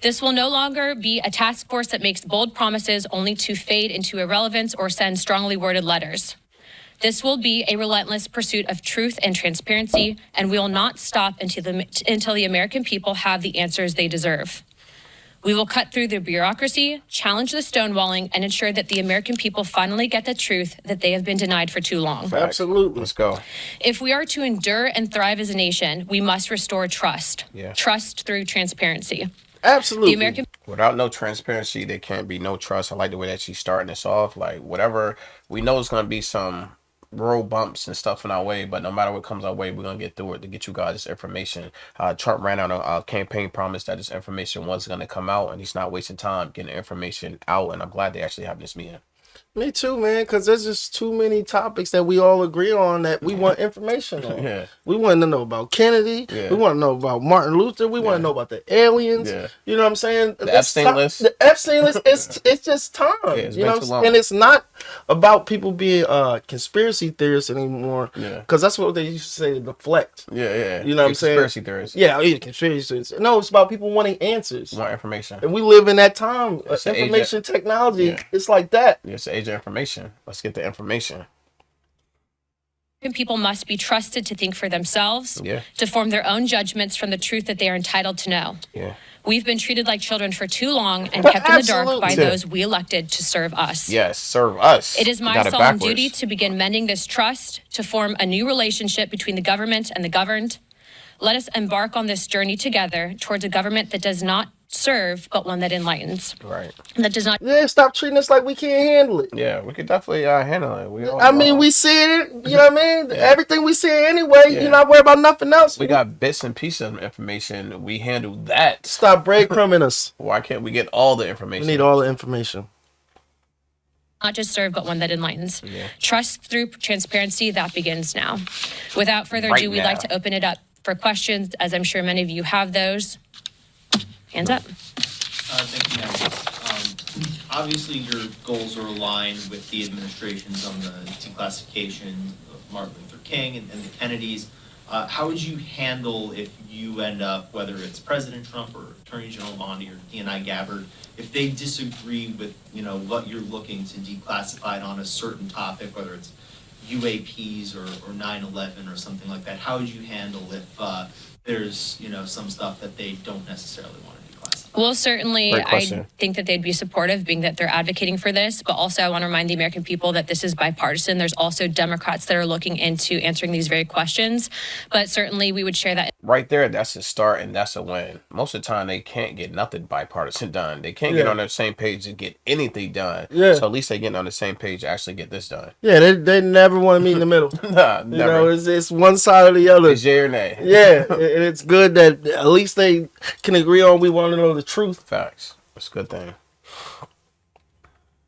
This will no longer be a task force that makes bold promises only to fade into irrelevance or send strongly worded letters. This will be a relentless pursuit of truth and transparency, and we will not stop until the American people have the answers they deserve. We will cut through the bureaucracy, challenge the stonewalling, and ensure that the American people finally get the truth that they have been denied for too long. Absolutely. Let's go. If we are to endure and thrive as a nation, we must restore trust. Yeah. Trust through transparency. Absolutely. The American Without no transparency, there can't be no trust. I like the way that she's starting this off. Like, whatever, we know it's going to be some road bumps and stuff in our way, but no matter what comes our way, we're going to get through it to get you guys this information. Trump ran out a campaign promise that this information was going to come out, and he's not wasting time getting the information out, and I'm glad they actually have this meeting. Me too, man, because there's just too many topics that we all agree on that we want information on. Yeah. We want to know about Kennedy. Yeah. We want to know about Martin Luther. We want to know about the aliens. Yeah. You know what I'm saying? The Epstein list. The Epstein list, it's just time. It's you know been what too I'm long. saying? And it's not about people being conspiracy theorists anymore. Yeah. Because that's what they used to say, to deflect. Yeah. You know what I'm saying? Conspiracy theorists. Yeah, conspiracy theorists. No, it's about people wanting answers. More information. And we live in that time. It's the age Information technology, Yeah. it's like that. It's the age of information. Let's get the information. people must be trusted to think for themselves, Yeah. to form their own judgments from the truth that they are entitled to know. Yeah. We've been treated like children for too long and kept in the dark by Absolutely. those we elected to serve us. Yes, serve us. It is my Got it solemn backwards. duty to begin mending this trust, to form a new relationship between the government and the governed. Let us embark on this journey together towards a government that does not serve, but one that enlightens. Right. That does not Yeah, stop treating us like we can't handle it. Yeah, we could definitely handle it. We see it, you know what I mean? Everything we see anyway, Yeah. you're not worried about nothing else. We got bits and pieces of information. We handle that. Stop breadcrumbing us. Why can't we get all the We information? need all the information. not just serve, but one that enlightens. Yeah. Trust through transparency, that begins now. Without further Right ado, we'd now. like to open it up for questions, as I'm sure many of you have those. Hands up. Thank you, Madam. Obviously, your goals are aligned with the administration's on the declassification of Martin Luther King and the Kennedys. How would you handle if you end up, whether it's President Trump or Attorney General Bondi or DNI Gabbard, if they disagree with, what you're looking to declassify on a certain topic, whether it's UAPs or 9/11 or something like that? How would you handle if there's, some stuff that they don't necessarily want to declassify? Well, certainly, Great I question. think that they'd be supportive, being that they're advocating for this. But also, I want to remind the American people that this is bipartisan. There's also Democrats that are looking into answering these very questions. But certainly, we would share that. Right there, that's a start and that's a win. Most of the time, they can't get nothing bipartisan done. They can't get on the same page to get anything done. Yeah. So at least they getting on the same page to actually get this done. Yeah, they never want to meet in the middle. Nah, You never. know, it's one side or the other. It's yay or nay. Yeah, and it's good that at least they can agree on we want to know the truth. Facts. It's a good thing.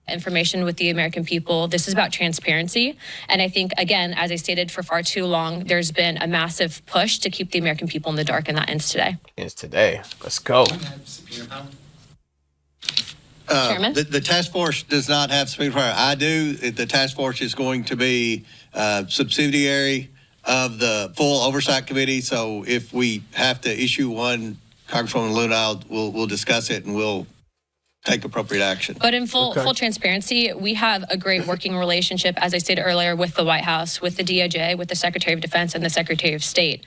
Information with the American people. This is about transparency. And I think, again, as I stated, for far too long, there's been a massive push to keep the American people in the dark, and that ends today. It's today. Let's go. Chairman? The task force does not have subpoena power. I do. The task force is going to be subsidiary of the full oversight committee. So if we have to issue one, Congresswoman Luna, we'll discuss it and we'll take appropriate action. But in full transparency, we have a great working relationship, as I stated earlier, with the White House, with the DOJ, with the Secretary of Defense, and the Secretary of State.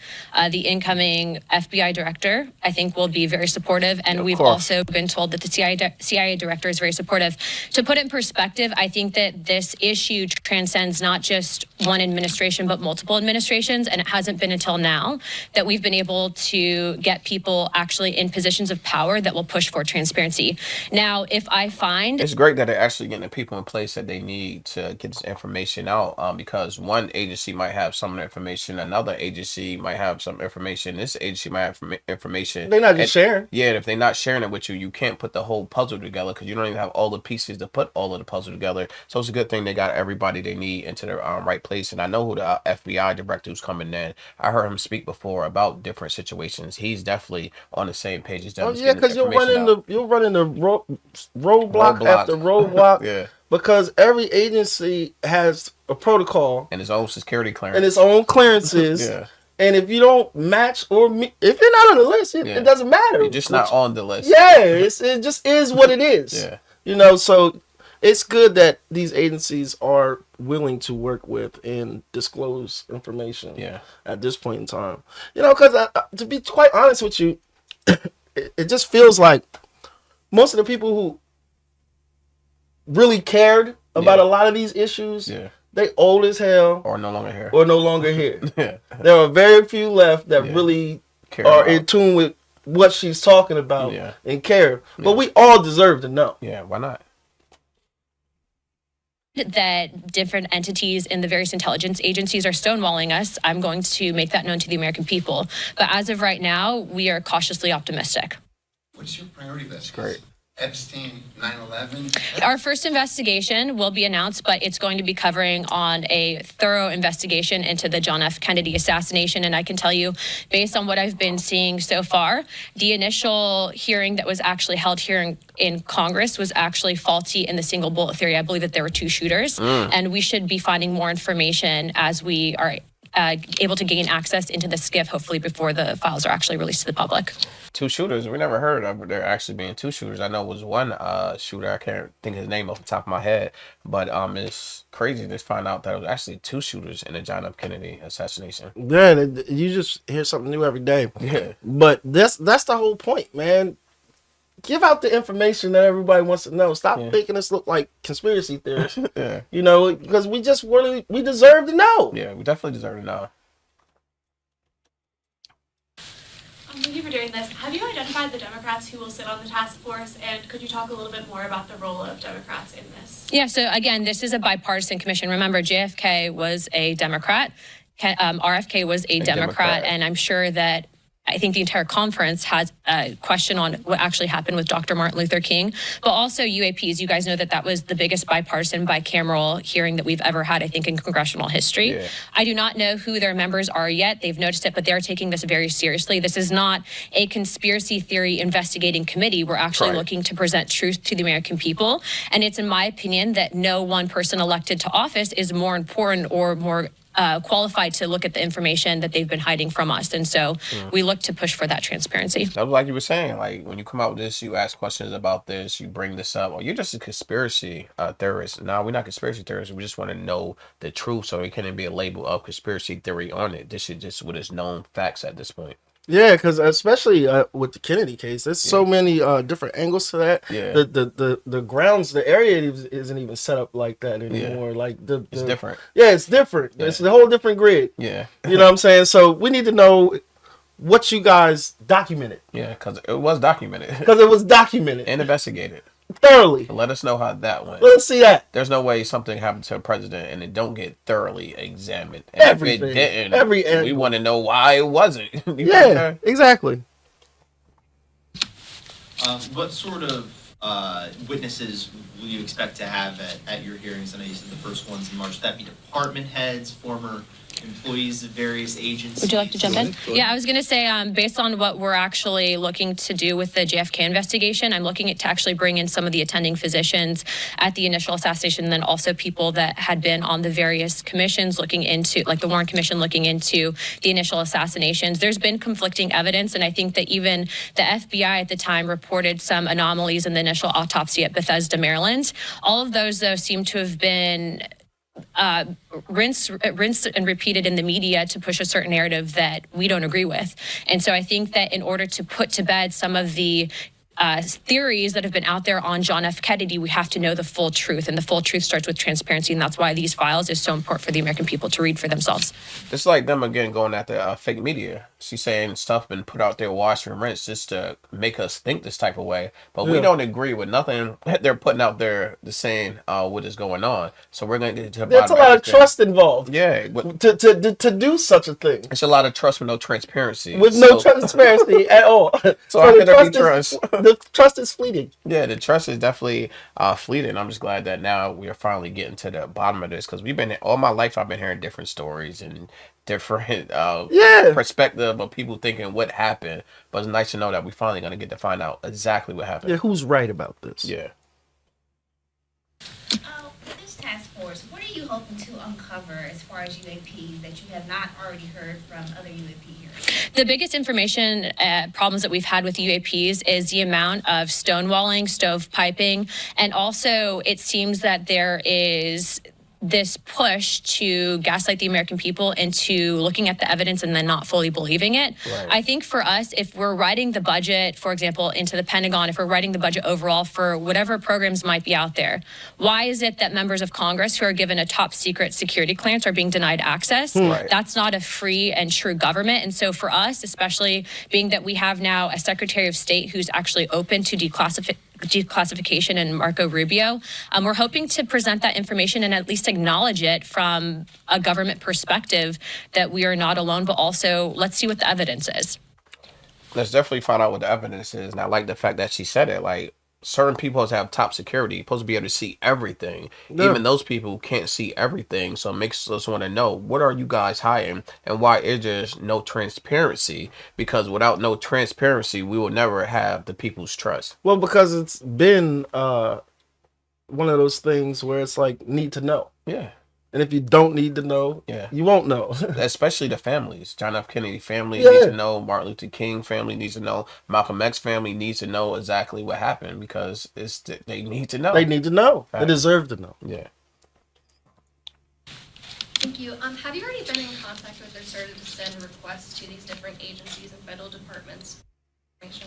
The incoming FBI director, I think, will be very supportive, and we've also been told that the CIA director is very supportive. To put it in perspective, I think that this issue transcends not just one administration, but multiple administrations, and it hasn't been until now that we've been able to get people actually in positions of power that will push for transparency. Now, if I find It's great that they're actually getting the people in place that they need to get this information out, because one agency might have some of the information, another agency might have some information, this agency might have information. They're not just sharing. Yeah, and if they're not sharing it with you, you can't put the whole puzzle together because you don't even have all the pieces to put all of the puzzle together. So it's a good thing they got everybody they need into the right place. And I know who the FBI director who's coming in. I heard him speak before about different situations. He's definitely on the same page as them. Oh yeah, because you'll run into roadblock after roadblock. Yeah. Because every agency has a protocol And his own security clearance. and its own clearances. Yeah. And if you don't match if you're not on the list, it doesn't matter. You're just not on the list. Yeah, it just is what it is. Yeah. You know, so it's good that these agencies are willing to work with and disclose information. Yeah. At this point in time, you know, because to be quite honest with you, it just feels like most of the people who really cared about a lot of these issues, they old as hell or no longer here. Yeah. There are very few left that really are in tune with what she's talking about and care. But we all deserve to know. Yeah, why not? That different entities in the various intelligence agencies are stonewalling us. I'm going to make that known to the American people. But as of right now, we are cautiously optimistic. What's your priority list? Great. Epstein, 9/11? Our first investigation will be announced, but it's going to be covering on a thorough investigation into the John F. Kennedy assassination. And I can tell you, based on what I've been seeing so far, the initial hearing that was actually held here in Congress was actually faulty in the single bullet theory. I believe that there were two shooters, and we should be finding more information as we are able to gain access into the SCIF, hopefully before the files are actually released to the public. Two shooters. We never heard of there actually being two shooters. I know it was one shooter. I can't think his name off the top of my head, but it's crazy to find out that it was actually two shooters in the John F. Kennedy assassination. Yeah, you just hear something new every day. Yeah. But that's the whole point, man. Give out the information that everybody wants to know. Stop making us look like conspiracy theorists. Yeah. You know, because we deserve to know. Yeah, we definitely deserve to know. Thank you for doing this. Have you identified the Democrats who will sit on the task force, and could you talk a little bit more about the role of Democrats in this? Yeah, so again, this is a bipartisan commission. Remember, JFK was a Democrat, RFK was a Democrat, and I'm sure that I think the entire conference has a question on what actually happened with Dr. Martin Luther King, but also UAPs. You guys know that was the biggest bipartisan bicameral hearing that we've ever had, I think, in congressional history. Yeah. I do not know who their members are yet. They've noticed it, but they're taking this very seriously. This is not a conspiracy theory investigating committee. We're actually looking to present truth to the American people. And it's in my opinion that no one person elected to office is more important or more qualified to look at the information that they've been hiding from us. And so we look to push for that transparency. That was like you were saying, like when you come out with this, you ask questions about this, you bring this up, or you're just a conspiracy theorist. No, we're not conspiracy theorists. We just want to know the truth, so it can't be a label of conspiracy theory on it. This is just what is known facts at this point. Yeah, because especially with the Kennedy case, there's so many different angles to that. Yeah. The grounds, the area isn't even set up like that anymore. Yeah. Like It's different. Yeah, it's different. Yeah. It's a whole different grid. Yeah. You know what I'm saying? So we need to know what you guys documented. Yeah, because it was documented Because it was documented and investigated. thoroughly. Let us know how that went. Let's see that. There's no way something happened to a president and it don't get thoroughly examined. And Everything. if it didn't, Every we angle. want to know why it wasn't. Yeah, exactly. What sort of witnesses will you expect to have at your hearings? I know you said the first one's in March. Would that be department heads, former employees of various agencies? Would you like to jump in? Yeah, I was going to say, based on what we're actually looking to do with the JFK investigation, I'm looking to actually bring in some of the attending physicians at the initial assassination, and then also people that had been on the various commissions looking into, like the Warren Commission looking into the initial assassinations. There's been conflicting evidence, and I think that even the FBI at the time reported some anomalies in the initial autopsy at Bethesda, Maryland. All of those, though, seem to have been rinsed and repeated in the media to push a certain narrative that we don't agree with. And so I think that in order to put to bed some of the theories that have been out there on John F. Kennedy, we have to know the full truth, and the full truth starts with transparency, and that's why these files is so important for the American people to read for themselves. It's like them again going at the fake media. She's saying stuff been put out there, washed and rinsed, just to make us think this type of way. But we don't agree with nothing that they're putting out there, the saying what is going on. So we're going to get to the There's a lot of trust involved. Yeah, To do such a thing. it's a lot of trust with no transparency. With no transparency at all. So how can there be the trust? The trust is fleeting. Yeah, the trust is definitely fleeting. I'm just glad that now we are finally getting to the bottom of this, because we've been all my life I've been hearing different stories and different perspective of people thinking what happened. But it's nice to know that we're finally going to get to find out exactly what happened. Yeah, who's right about this? Yeah. With this task force, what are you hoping to uncover as far as UAPs that you have not already heard from other UAP hearings? The biggest information problems that we've had with UAPs is the amount of stonewalling, stovepiping, and also it seems that there is this push to gaslight the American people into looking at the evidence and then not fully believing it. Right. I think for us, if we're writing the budget, for example, into the Pentagon, if we're writing the budget overall for whatever programs might be out there, why is it that members of Congress who are given a top secret security clearance are being denied access? Right. That's not a free and true government. And so for us, especially being that we have now a Secretary of State who's actually open to declassification and Marco Rubio. We're hoping to present that information and at least acknowledge it from a government perspective that we are not alone, but also let's see what the evidence is. Let's definitely find out what the evidence is. And I like the fact that she said it. Like, certain people have top security, supposed to be able to see everything. Yeah. Even those people can't see everything. So it makes us want to know, what are you guys hiding? And why is there no transparency? Because without no transparency, we will never have the people's trust. Well, because it's been one of those things where it's like need to know. Yeah. And if you don't need to know, Yeah. you won't know. Especially the families. John F. Kennedy family Yeah. needs to know. Martin Luther King family needs to know. Malcolm X family needs to know exactly what happened because they need to know. They need to know. They Right. deserve to know. Yeah. Thank you. Have you already been in contact with or started to send requests to these different agencies and federal departments?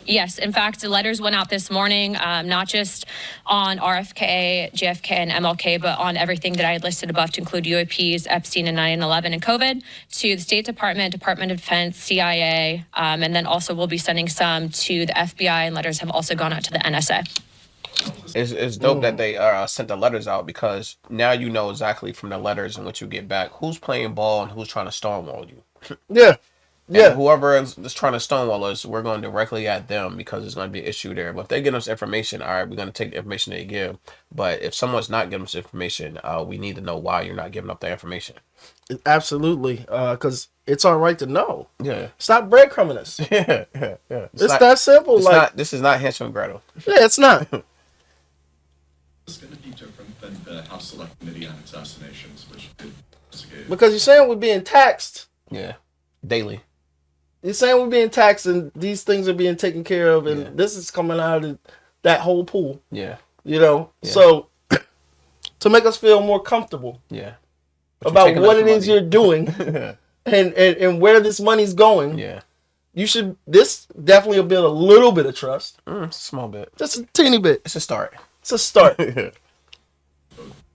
Yes, in fact, the letters went out this morning, not just on RFK, JFK, and MLK, but on everything that I had listed above to include UAPs, Epstein, and 9/11 and COVID, to the State Department, Department of Defense, CIA, and then also we'll be sending some to the FBI, and letters have also gone out to the NSA. It's dope that they sent the letters out because now you know exactly from the letters and what you get back who's playing ball and who's trying to stonewall you. Yeah. Yeah. And whoever is trying to stonewall us, we're going directly at them because there's going to be an issue there. But if they give us information, all right, we're going to take the information they give. But if someone's not giving us information, we need to know why you're not giving up the information. Absolutely. Because it's all right to know. Yeah. Stop breadcrumbing us. Yeah. It's that simple. This is not Hansel and Gretel. Yeah, it's not. It's going to be different than the House Select Committee on Assassinations, which did investigate. Because you're saying we're being taxed. Yeah. Daily. You're saying we're being taxed and these things are being taken care of, and this is coming out of that whole pool. Yeah. You know? Yeah. So, to make us feel more comfortable Yeah. about what it is you're doing and where this money's going, Yeah. this definitely will build a little bit of trust. It's a small bit. Just a teeny bit. It's a start. It's a start. Both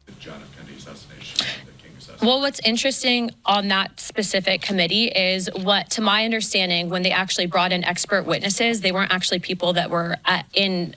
the John F. Kennedy assassination and the King assassination. Well, what's interesting on that specific committee is what, to my understanding, when they actually brought in expert witnesses, they weren't actually people that were in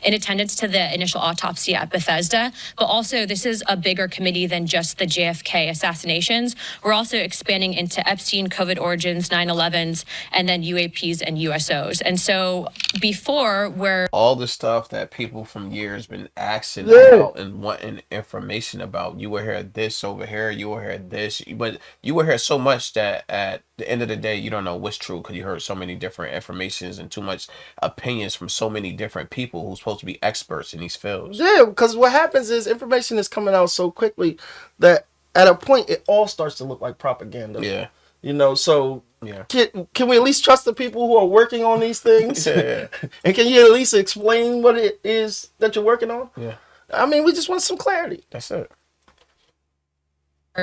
attendance to the initial autopsy at Bethesda. But also, this is a bigger committee than just the JFK assassinations. We're also expanding into Epstein, COVID origins, 9/11s, and then UAPs and USOs. And so before, where all the stuff that people from years been asking Yeah. about and wanting information about. You will hear this over here, you will hear this, but you will hear so much that at the end of the day, you don't know what's true because you heard so many different informations and too much opinions from so many different people who's supposed to be experts in these fields. Yeah, because what happens is information is coming out so quickly that at a point it all starts to look like propaganda. Yeah. You know, so Yeah. can we at least trust the people who are working on these things? Yeah. And can you at least explain what it is that you're working on? Yeah. I mean, we just want some clarity. That's it.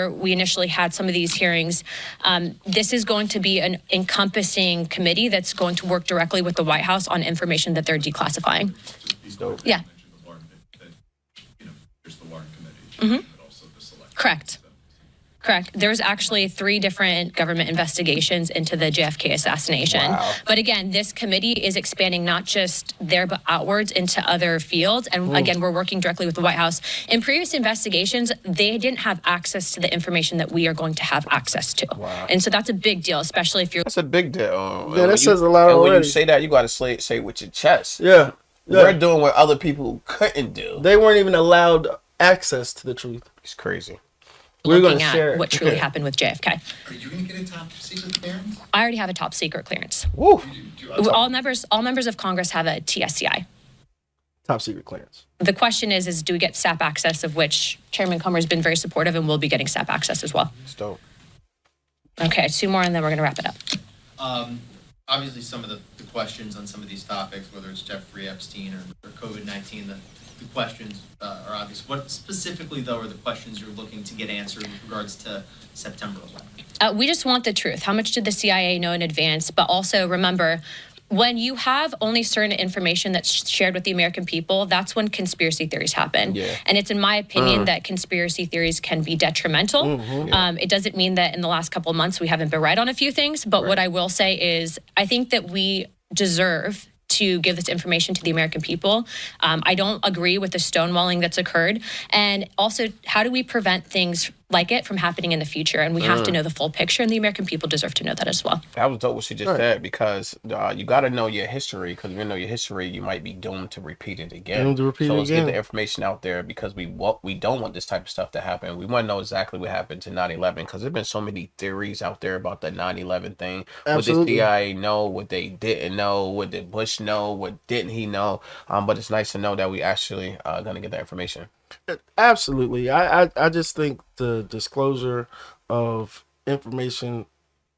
we initially had some of these hearings, this is going to be an encompassing committee that's going to work directly with the White House on information that they're declassifying. Yeah. There's the Warren Committee, but also the Select. Correct. Correct. There's actually 3 different government investigations into the JFK assassination. Wow. But again, this committee is expanding not just there, but outwards into other fields. And again, we're working directly with the White House. In previous investigations, they didn't have access to the information that we are going to have access to. Wow. And so that's a big deal, especially if you're That's a big deal. Yeah, that says a lot and when you already. say that, you got to say it with your chest. Yeah. We're doing what other people couldn't do. They weren't even allowed access to the truth. It's crazy. We're looking gonna share at it. what truly happened with JFK. Are you going to get a top secret clearance? I already have a top secret clearance. Woo. All members of Congress have a TSCI. top secret clearance. The question is do we get SAP access, of which Chairman Comer has been very supportive and will be getting SAP access as well. It's dope. Okay, 2 more and then we're going to wrap it up. Obviously, some of the questions on some of these topics, whether it's Jeffrey Epstein or COVID-19, the questions are obvious. What specifically, though, are the questions you're looking to get answered with regards to September 11th? We just want the truth. How much did the CIA know in advance? But also remember, when you have only certain information that's shared with the American people, that's when conspiracy theories happen. Yeah. And it's in my opinion that conspiracy theories can be detrimental. It doesn't mean that in the last couple of months we haven't been right on a few things. But what I will say is I think that we deserve to give this information to the American people. I don't agree with the stonewalling that's occurred. And also, how do we prevent things like it from happening in the future? And we have to know the full picture, and the American people deserve to know that as well. That was dope what she just said, because you got to know your history, because if you know your history, you might be doomed to repeat it again. Doomed to repeat so it let's again. get the information out there, because we don't want this type of stuff to happen. We want to know exactly what happened to 9/11, because there's been so many theories out there about the 9/11 thing. Absolutely. What did CIA know? What they didn't know? What did Bush know? What didn't he know? But it's nice to know that we actually gonna get that information. Absolutely. I just think the disclosure of information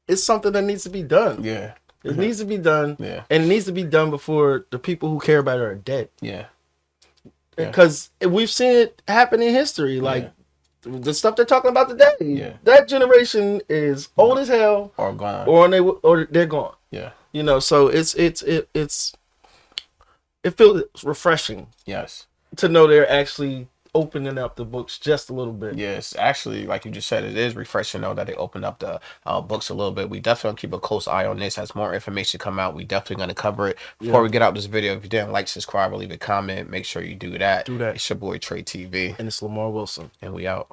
is something that needs to be done. Yeah. It needs to be done. Yeah. And it needs to be done before the people who care about it are dead. Yeah. Because we've seen it happen in history. Like the stuff they're talking about today. Yeah. That generation is old as hell, Or gone. or they're gone. Yeah. You know, so it feels refreshing Yes. to know they're actually opening up the books just a little bit. Yes, actually, like you just said, it is refreshing though that they open up the books a little bit. We definitely keep a close eye on this. As more information come out, we definitely going to cover it. Before we get out this video, if you didn't like, subscribe, or leave a comment, make sure you do that. Do that. It's your boy Trey TV, And it's Lamar Wilson. and we out.